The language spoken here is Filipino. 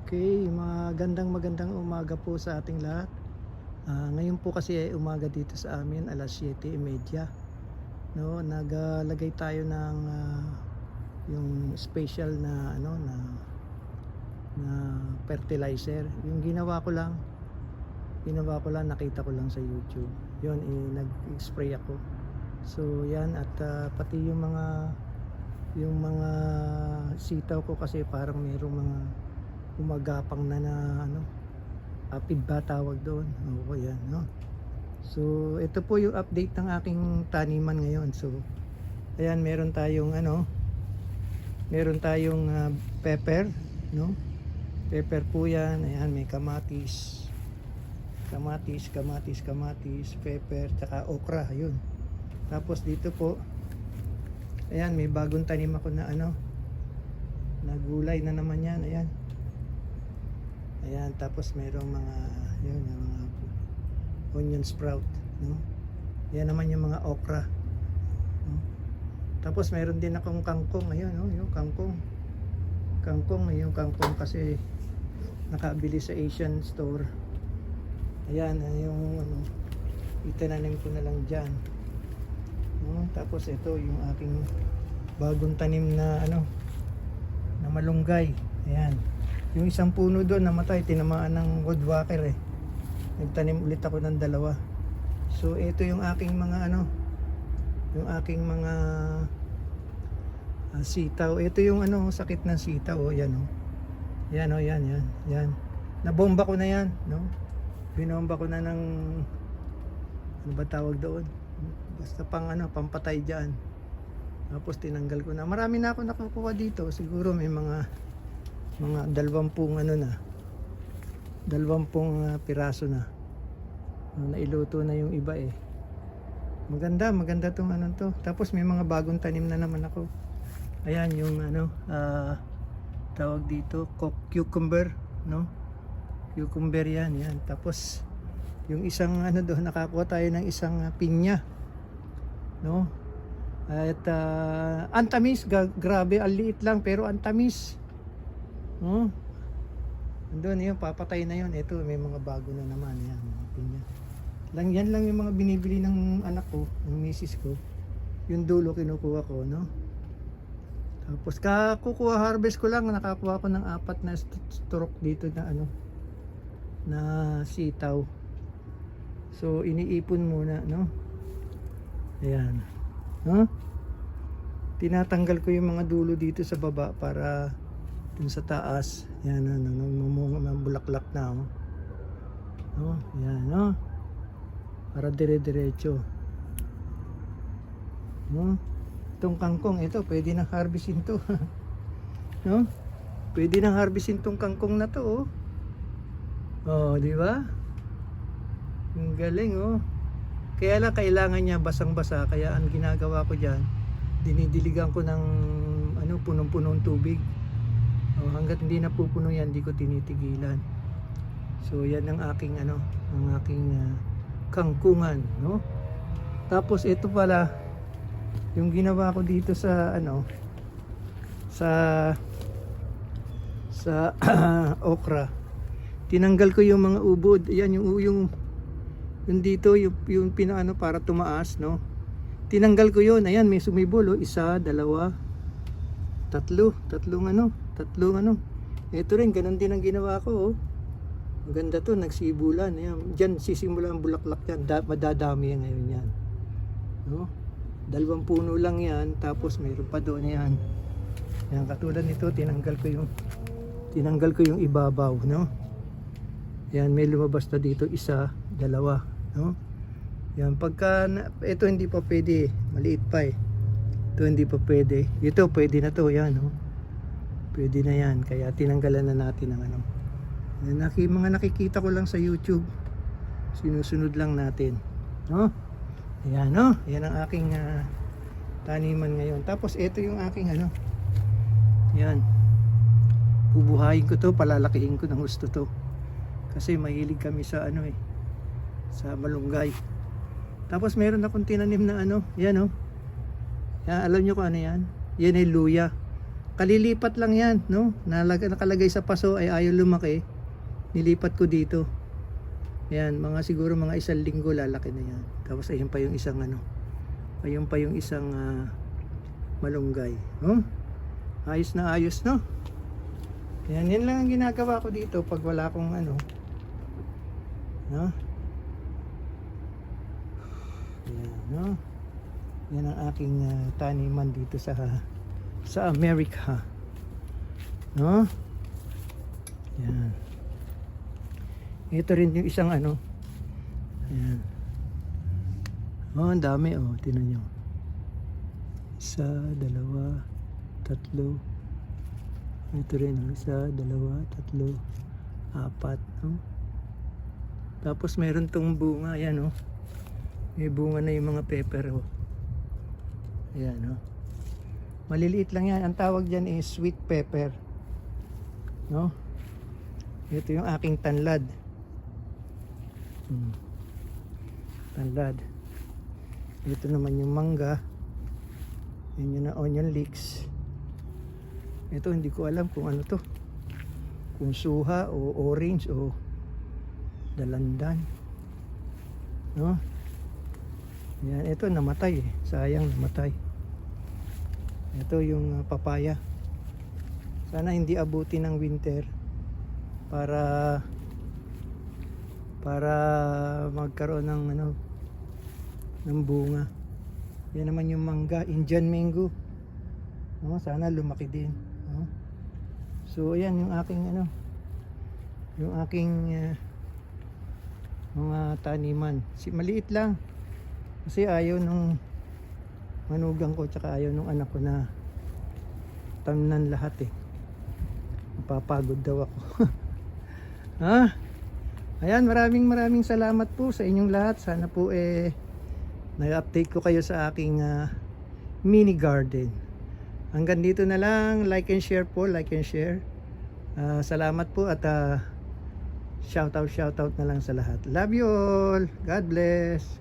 Okay, magandang umaga po sa ating lahat. Ngayon po kasi ay umaga dito sa amin, alas 7:30. No, naglagay tayo ng yung special na na fertilizer. Yung ginawa ko lang, nakita ko lang sa YouTube. Yun, nag-spray ako. So yan, at pati yung mga sitaw ko kasi parang mayroong mga umagapang na apid ba tawag doon. Oo, yan, no? So ito po yung update ng aking taniman ngayon. So ayan, meron tayong pepper, no? Pepper po yan. Ayan, may kamatis, pepper, tsaka okra. Ayun. Tapos dito po, ayan, may bagong tanim ako na na gulay na naman yan. Ayan, tapos mayroong mga onion sprout, no? Yan naman yung mga okra, no? Tapos mayroon din akong kangkong. Ayun, no? Yung kangkong yung kangkong kasi nakabili sa Asian store. Ayan, yung itananim ko na lang dyan, no? Tapos ito yung aking bagong tanim na na malunggay. Ayan, yung isang puno doon namatay, tinamaan ng woodwalker eh. Nagtanim ulit ako ng dalawa. So ito yung aking mga sitaw. Ito yung sakit ng sitaw. Yan yan. Nabomba ko na yan, no? Binomba ko na ng ano ba tawag doon? Basta pampatay diyan. Tapos tinanggal ko na. Marami na ako nakukuha dito. Siguro may mga 20 piraso na. Nailuto na yung iba eh. Maganda tong to. Tapos may mga bagong tanim na naman ako. Ayan yung tawag dito, cucumber, no? Cucumber yan. Tapos yung isang doon, nakakuha tayo ng isang pinya, no? At antamis, grabe, ang liit lang pero antamis. Andun yun, papatay na yun. Ito, may mga bago na naman. Yan, mga pinya. Yan lang yung mga binibili ng anak ko, ng misis ko. Yung dulo kinukuha ko, no? Tapos harvest ko lang, nakakuha ko ng 4 na stroke dito na na sitaw. So iniipon muna, no? Ayan, no? Tinatanggal ko yung mga dulo dito sa baba para dun sa taas. Yan, bulaklak na, oh. No? Yan, no? Para dire-diretso, no? Itong kangkong, ito pwede nang harvestin to. No? Pwede nang harvestin tong kangkong na to, oh. Oh, di ba? Ang galing, oh. Kaya lang kailangan niya basang-basa, kaya ang ginagawa ko diyan, dinidiligan ko ng punong-punong tubig. Oh, hangga't hindi napupuno yan, hindi ko tinitigilan. So yan ang aking kangkungan, no? Tapos ito pala yung ginawa ko dito sa sa okra. Tinanggal ko yung mga ubod. Ayan yung dito yung para tumaas, no? Tinanggal ko yun. Ayan, may sumibol, oh. 1, 2, 3 tatlong ito rin, ganun din ang ginawa ko, oh. Ang ganda to, nagsibulan. Ayan, dyan sisimula ang bulaklak yan. Madadami yan ngayon yan, no? 2 puno lang yan, tapos mayroon pa doon yan. Yan, katulad nito, tinanggal ko yung ibabaw, no? Yan, may lumabas na dito 1, 2, no? Yan, ito hindi pa pwede, maliit pa eh. Ito hindi pa pwede. Ito pwede na to, yan, no? Pwede na yan, kaya tinanggalan na natin ang mga nakikita ko lang sa YouTube. Sinusunod lang natin, no? Ayan, no? Yan ang aking taniman ngayon. Tapos ito yung aking yan, bubuhayin ko to, palalakihin ko ng gusto to, kasi mahilig kami sa sa malunggay. Tapos meron akong tinanim na yan, oh. Yan, alam nyo kung ano yan? Yan ay luya. Kalilipat lang yan, no? Nakalagay sa paso ay ayaw lumaki. Nilipat ko dito. Ayan, siguro mga 1 linggo lalaki na yan. Tapos ayun pa yung isang ayun pa yung isang malunggay, no? Ayos na ayos, no? Yan lang ang ginagawa ko dito pag wala akong no? Yan, no? Yan ang aking taniman dito sa Amerika, no? Yan. Ito rin yung isang Ayan. Oh, ang dami, oh, tingnan nyo. 1, 2, 3. Ito rin, 1, 2, 3, 4, no? Tapos meron tong bunga, ayan, oh. May bunga na yung mga pepper, oh. Ayan, oh. Maliliit lang yan. Ang tawag dyan is sweet pepper, no? Ito yung aking tanlad. Tanlad. Ito naman yung mangga. Yan yung onion leeks. Ito hindi ko alam kung ano to, kung suha o orange o dalandan, no? Yan, ito namatay eh. Sayang, namatay. Ito yung papaya. Sana hindi abutin ng winter para magkaroon ng ng bunga. Yan naman yung mangga, Indian mango, no? Sana lumaki din, no? So ayan yung aking yung aking mga taniman. Maliit lang kasi ayaw nung manugang ko, tsaka ayaw nung anak ko na tamnan lahat eh. Mapapagod daw ako. Ayan, maraming salamat po sa inyong lahat. Sana po nag-update ko kayo sa aking mini garden. Hanggang dito na lang. Like and share po, like and share. Salamat po at shout out na lang sa lahat. Love you all. God bless.